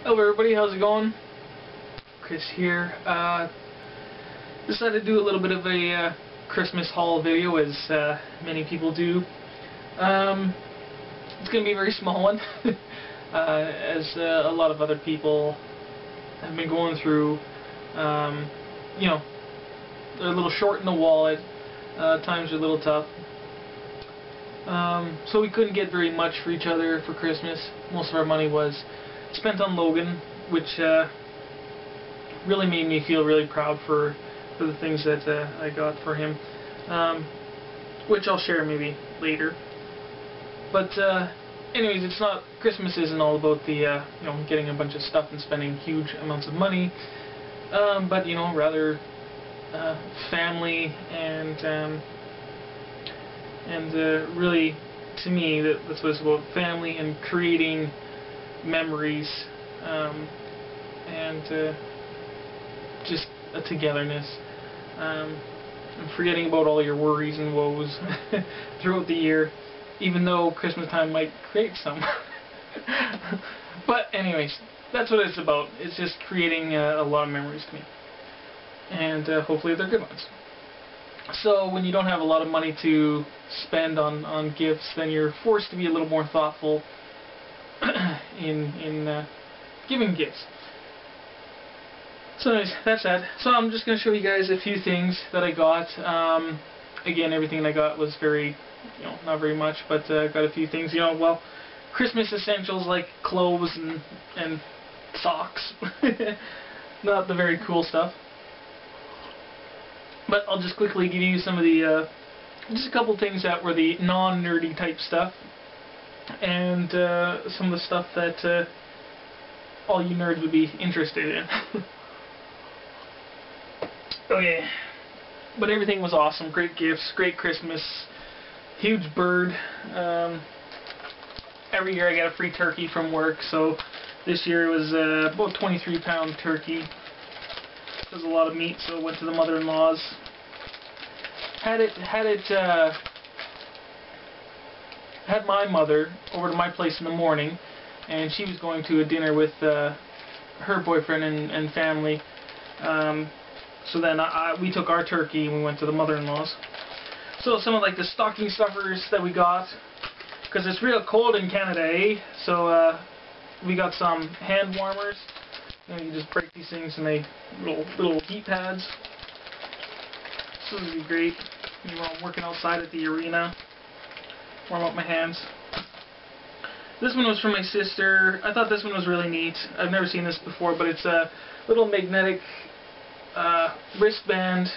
Hello everybody, how's it going? Chris here. Decided to do a little bit of a Christmas haul video, as many people do. It's going to be a very small one, as a lot of other people have been going through. You know, they're a little short in the wallet, times are a little tough. So we couldn't get very much for each other for Christmas. Most of our money was spent on Logan, which really made me feel really proud for the things that I got for him, which I'll share maybe later. But anyways, it's not, Christmas isn't all about the you know, getting a bunch of stuff and spending huge amounts of money, but you know, rather family and really, to me, that's what it's about: family and creating memories, and just a togetherness, and forgetting about all your worries and woes throughout the year, even though Christmas time might create some. But anyways, that's what it's about. It's just creating a lot of memories to me, and hopefully they're good ones. So when you don't have a lot of money to spend on gifts, then you're forced to be a little more thoughtful in giving gifts. So anyways, that's that. So I'm just going to show you guys a few things that I got. Again, everything I got was very, you know, not very much, but got a few things. You know, well, Christmas essentials like clothes and socks. Not the very cool stuff. But I'll just quickly give you some of the, just a couple things that were the non-nerdy type stuff, and some of the stuff that all you nerds would be interested in. Okay, but everything was awesome. Great gifts, great Christmas, huge bird. Every year I get a free turkey from work, so this year it was about 23-pound turkey. There's a lot of meat, so I went to the mother-in-law's. Had my mother over to my place in the morning, and she was going to a dinner with her boyfriend and family. So then we took our turkey and we went to the mother-in-law's. So some of like the stocking stuffers that we got, because it's real cold in Canada, eh? So we got some hand warmers. You know, you just break these things and they little heat pads. So this would be great. You know, I'm working outside at the arena. Warm up my hands. This one was from my sister. I thought this one was really neat. I've never seen this before, but it's a little magnetic wristband.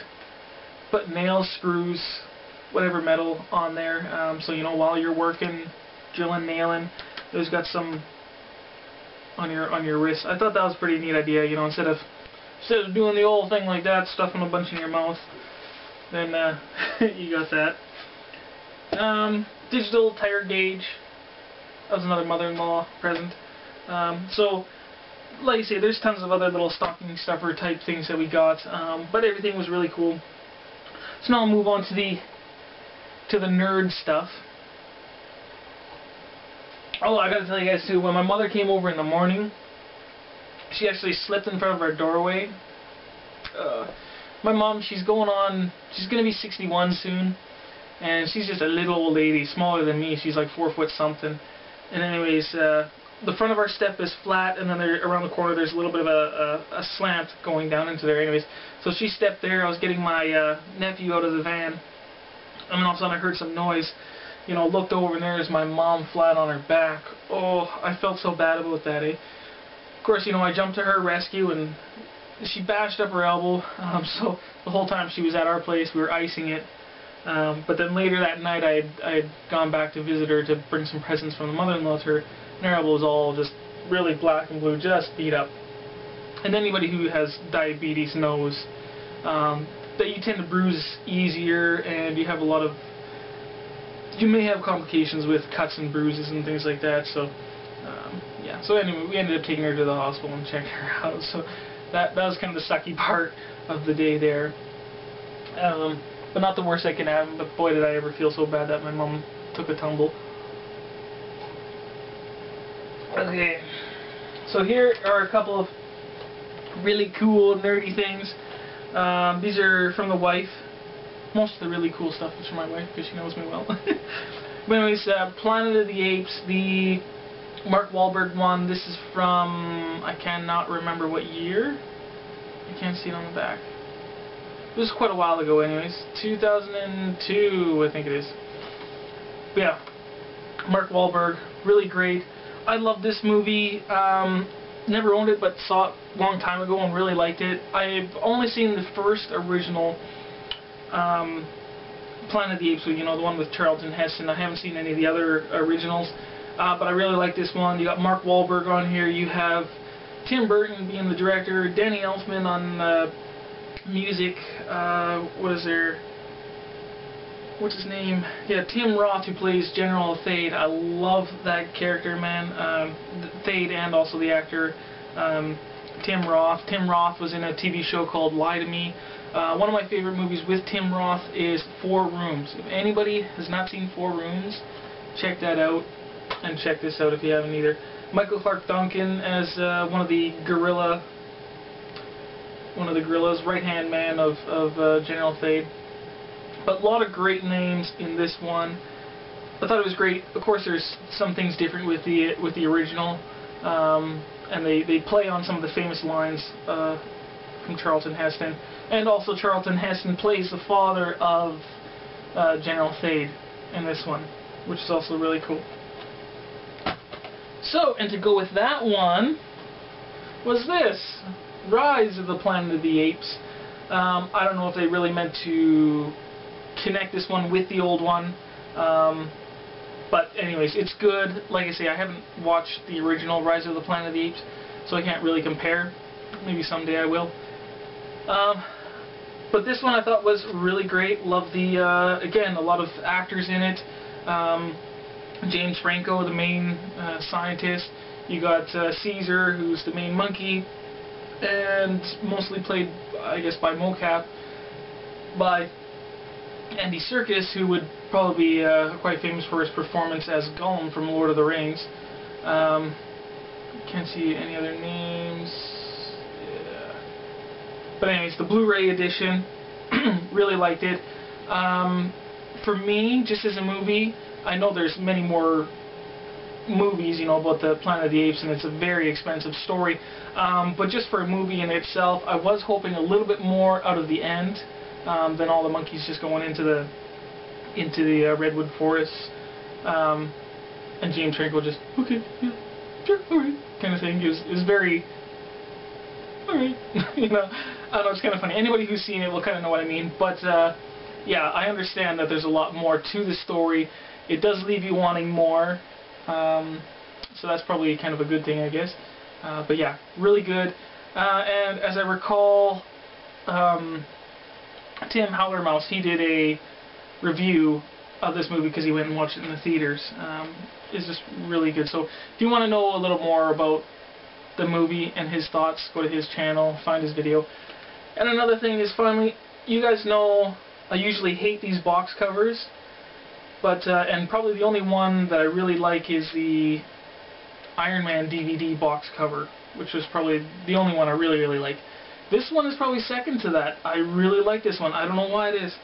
Put nails, screws, whatever metal on there. So you know, while you're working, drilling, nailing, there's got some on your wrist. I thought that was a pretty neat idea. You know, instead of doing the old thing like that, stuffing a bunch in your mouth, then you got that. Digital tire gauge. That was another mother-in-law present. So, like I say, there's tons of other little stocking stuffer type things that we got, but everything was really cool. So now I'll move on to the nerd stuff. Oh, I gotta tell you guys too, when my mother came over in the morning, she actually slipped in front of our doorway. My mom, she's gonna be 61 soon, and she's just a little old lady, smaller than me. She's like 4 foot something. And anyways, the front of our step is flat, and then around the corner there's a little bit of a slant going down into there. Anyways, so she stepped there. I was getting my nephew out of the van, and then all of a sudden I heard some noise. You know, looked over, and there's my mom flat on her back. Oh, I felt so bad about that, eh? Of course, you know, I jumped to her rescue, and she bashed up her elbow. So the whole time she was at our place, we were icing it. But then later that night, I had gone back to visit her to bring some presents from the mother-in-law to her, and her elbow was all just really black and blue, just beat up. And anybody who has diabetes knows that you tend to bruise easier, and you have a lot of, you may have complications with cuts and bruises and things like that. So yeah. So anyway, we ended up taking her to the hospital and checking her out. So that was kind of the sucky part of the day there. But not the worst that can happen. But boy, did I ever feel so bad that my mom took a tumble. Okay. So here are a couple of really cool, nerdy things. These are from the wife. Most of the really cool stuff is from my wife because she knows me well. But anyways, Planet of the Apes, the Mark Wahlberg one. This is from, I cannot remember what year. I can't see it on the back. It was quite a while ago anyways. 2002, I think it is. But yeah, Mark Wahlberg, really great. I love this movie. Never owned it, but saw it a long time ago and really liked it. I've only seen the first original Planet of the Apes, you know, the one with Charlton Heston. I haven't seen any of the other originals, but I really like this one. You got Mark Wahlberg on here. You have Tim Burton being the director, Danny Elfman on music. What's his name? Yeah, Tim Roth, who plays General Thade. I love that character, man. Thade and also the actor Tim Roth. Tim Roth was in a TV show called Lie to Me. One of my favorite movies with Tim Roth is 4 Rooms. If anybody has not seen 4 Rooms, check that out, and check this out if you haven't either. Michael Clarke Duncan as one of the gorillas, right-hand man of General Thade. But a lot of great names in this one. I thought it was great. Of course, there's some things different with the original, and they play on some of the famous lines from Charlton Heston. And also, Charlton Heston plays the father of General Thade in this one, which is also really cool. So, and to go with that one was this, Rise of the Planet of the Apes. I don't know if they really meant to connect this one with the old one, but anyways, it's good. Like I say, I haven't watched the original Rise of the Planet of the Apes, so I can't really compare. Maybe someday I will. But this one I thought was really great. Love the, again, a lot of actors in it. James Franco, the main scientist. You got Caesar, who's the main monkey, and mostly played, I guess, by mocap by Andy Serkis, who would probably be quite famous for his performance as Gollum from Lord of the Rings. Can't see any other names. Yeah. But anyways, the Blu-ray edition, really liked it. For me, just as a movie, I know there's many more movies, you know, about the Planet of the Apes, and it's a very expensive story. But just for a movie in itself, I was hoping a little bit more out of the end. Than all the monkeys just going into the redwood forests, and James Franco just, okay, yeah, sure, alright, kind of thing. It was very, alright, you know, I don't know, it's kind of funny. Anybody who's seen it will kind of know what I mean, but yeah, I understand that there's a lot more to the story. It does leave you wanting more, so that's probably kind of a good thing, I guess. But yeah, really good, and as I recall, Tim Howlermouse, he did a review of this movie because he went and watched it in the theaters. It's just really good. So if you want to know a little more about the movie and his thoughts, go to his channel, find his video. And another thing is, finally, you guys know I usually hate these box covers, but and probably the only one that I really like is the Iron Man DVD box cover, which was probably the only one I really like. This one is probably second to that. I really like this one. I don't know why it is.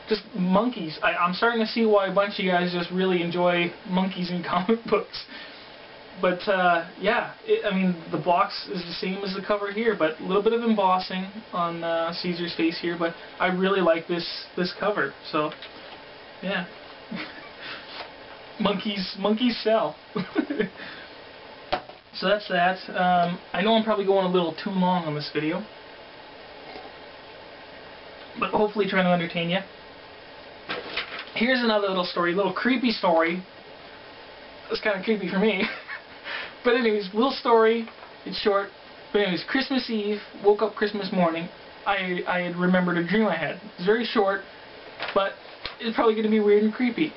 Just monkeys. I'm starting to see why a bunch of you guys just really enjoy monkeys in comic books. But yeah, I mean, the box is the same as the cover here, but a little bit of embossing on Caesar's face here. But I really like this cover. So yeah, monkeys sell. So that's that. I know I'm probably going a little too long on this video, but hopefully trying to entertain you. Here's another little story, a little creepy story. It's kind of creepy for me. But anyways, little story, it's short. But anyways, Christmas Eve, woke up Christmas morning, I had remembered a dream I had. It's very short, but it's probably going to be weird and creepy.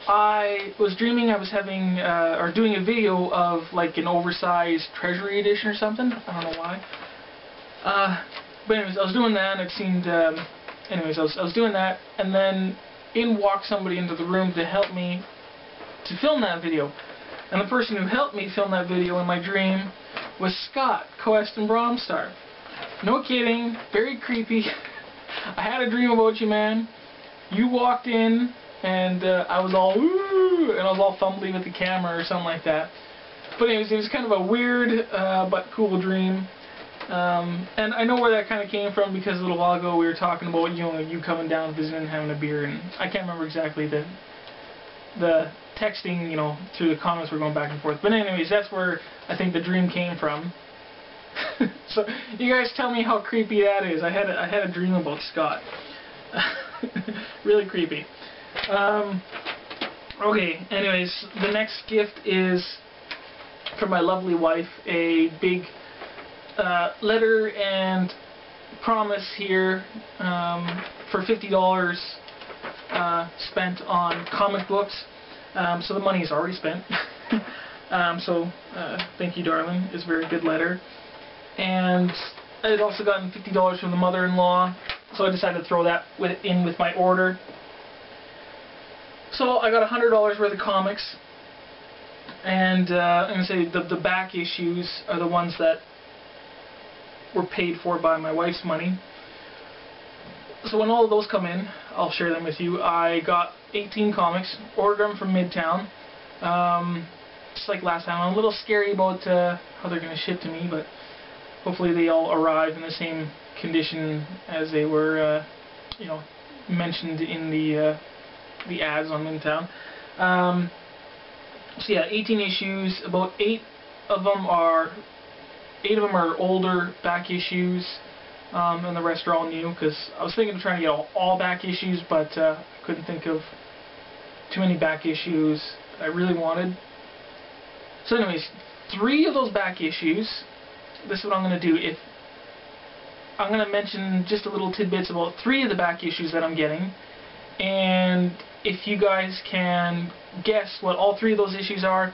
I was dreaming I was having, or doing a video of like an oversized Treasury edition or something. I don't know why. But anyways, I was doing that, and it seemed, anyways, I was doing that, and then in walked somebody into the room to help me to film that video. And the person who helped me film that video in my dream was Scott, Coest and Bromstar. No kidding, very creepy. I had a dream about you, man. You walked in, and I was all, ooh, and I was all fumbly with the camera or something like that. But anyways, it was kind of a weird but cool dream. And I know where that kind of came from because a little while ago we were talking about, you know, you coming down, visiting, and having a beer, and I can't remember exactly the texting, you know, through the comments we're going back and forth. But anyways, that's where I think the dream came from. So you guys tell me how creepy that is. I had a dream about Scott. Really creepy. Okay, anyways, the next gift is from my lovely wife, a big letter and promise here for $50 spent on comic books. So the money is already spent. Thank you, darling. It's a very good letter. And I had also gotten $50 from the mother-in-law, so I decided to throw that in with my order. So I got $100 worth of comics, and I'm going to say the back issues are the ones that were paid for by my wife's money. So when all of those come in, I'll share them with you. I got 18 comics, ordered them from Midtown. Just like last time, I'm a little scary about how they're going to ship to me, but hopefully they all arrive in the same condition as they were, you know, mentioned in the ads on Midtown. So yeah, 18 issues. About 8 of them are older back issues, and the rest are all new. Because I was thinking of trying to get all back issues, but I couldn't think of too many back issues that I really wanted. So anyways, 3 of those back issues. This is what I'm going to do. I'm going to mention just a little tidbits about 3 of the back issues that I'm getting, and if you guys can guess what all 3 of those issues are,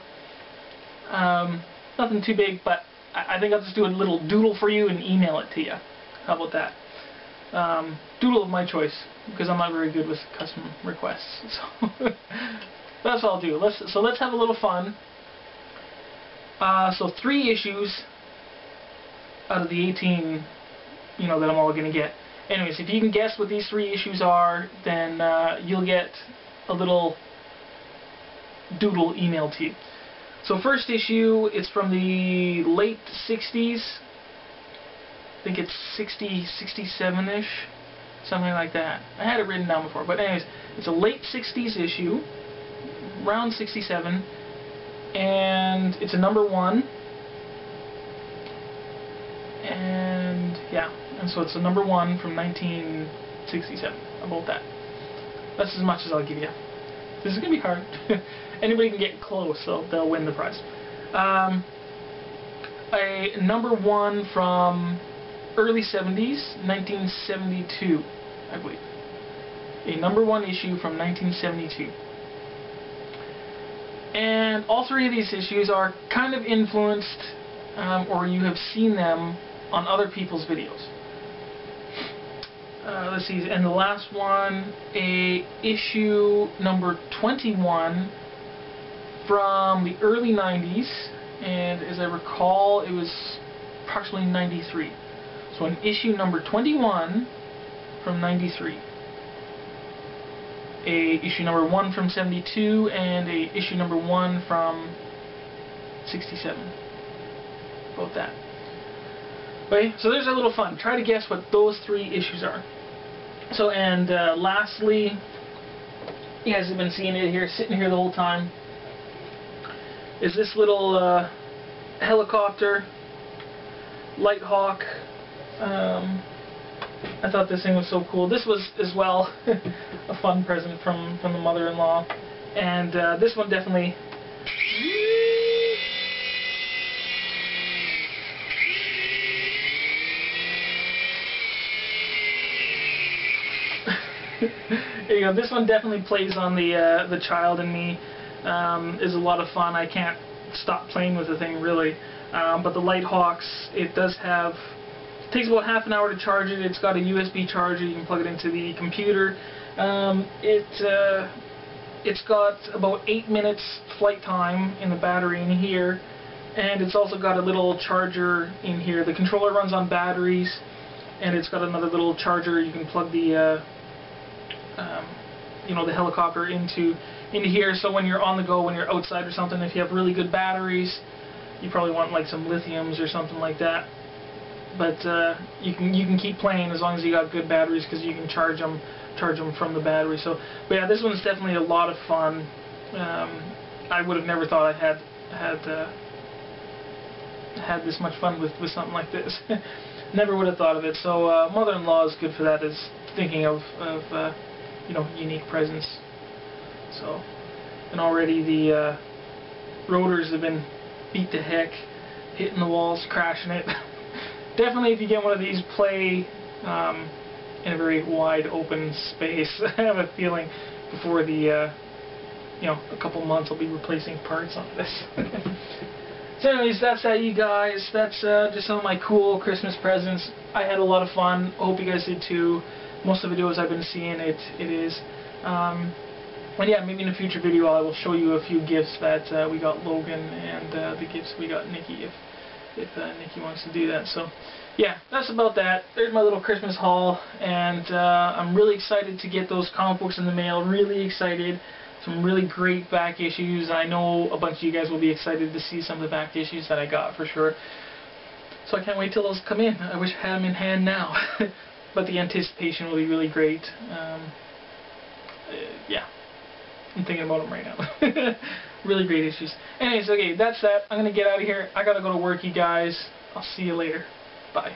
nothing too big, but I think I'll just do a little doodle for you and email it to you. How about that? Doodle of my choice, because I'm not very good with custom requests. So that's all I'll do. Let's have a little fun. So 3 issues out of the 18, you know, that I'm all going to get. Anyways, if you can guess what these 3 issues are, then you'll get a little doodle emailed to you. So first issue, it's from the late 60s. I think it's 60, 67-ish, something like that. I had it written down before, but anyways, it's a late 60s issue, around 67, and it's a #1. And yeah, and so it's a #1 from 1967, about that. That's as much as I'll give you. This is going to be hard. Anybody can get close, so they'll win the prize. A #1 from early 70s, 1972, I believe. A #1 issue from 1972. And all 3 of these issues are kind of influenced, or you have seen them on other people's videos. Let's see, and the last one, a issue #21 from the early 90s, and as I recall, it was approximately 93. So an issue #21 from 93. A issue #1 from 72, and a issue #1 from 67. About that. Okay, so there's a little fun. Try to guess what those 3 issues are. So, and lastly, you guys have been seeing it here, sitting here the whole time, is this little helicopter, Light Hawk. I thought this thing was so cool. This was, as well, a fun present from the mother-in-law. And this one definitely... There you go. This one definitely plays on the child in me. Is a lot of fun. I can't stop playing with the thing, really. But the Light Hawks, it does have... It takes about half an hour to charge it. It's got a USB charger. You can plug it into the computer. It's got about 8 minutes flight time in the battery in here, and it's also got a little charger in here. The controller runs on batteries, and it's got another little charger. You can plug the you know, the helicopter into here, so when you're on the go, when you're outside or something, if you have really good batteries, you probably want like some lithiums or something like that. But you can keep playing as long as you got good batteries, because you can charge them from the battery. So, but yeah, this one's definitely a lot of fun. I would have never thought I had this much fun with something like this. Never would have thought of it. So mother-in-law is good for that, is thinking of you know, unique presents. So, and already the rotors have been beat to heck, hitting the walls, crashing it. Definitely, if you get one of these, play in a very wide open space. I have a feeling before the you know, a couple months I'll be replacing parts on this. So anyways, that's that, you guys. That's just some of my cool Christmas presents. I had a lot of fun. I hope you guys did too. Most of the videos I've been seeing, it is. And yeah, maybe in a future video I will show you a few gifts that we got Logan, and the gifts we got Nikki, if Nikki wants to do that. So yeah, that's about that. There's my little Christmas haul, and I'm really excited to get those comic books in the mail. Really excited. Some really great back issues. I know a bunch of you guys will be excited to see some of the back issues that I got for sure. So I can't wait till those come in. I wish I had them in hand now. But the anticipation will be really great. Yeah, I'm thinking about them right now. Really great issues. Anyways, okay, that's that. I'm going to get out of here. I got to go to work, you guys. I'll see you later. Bye.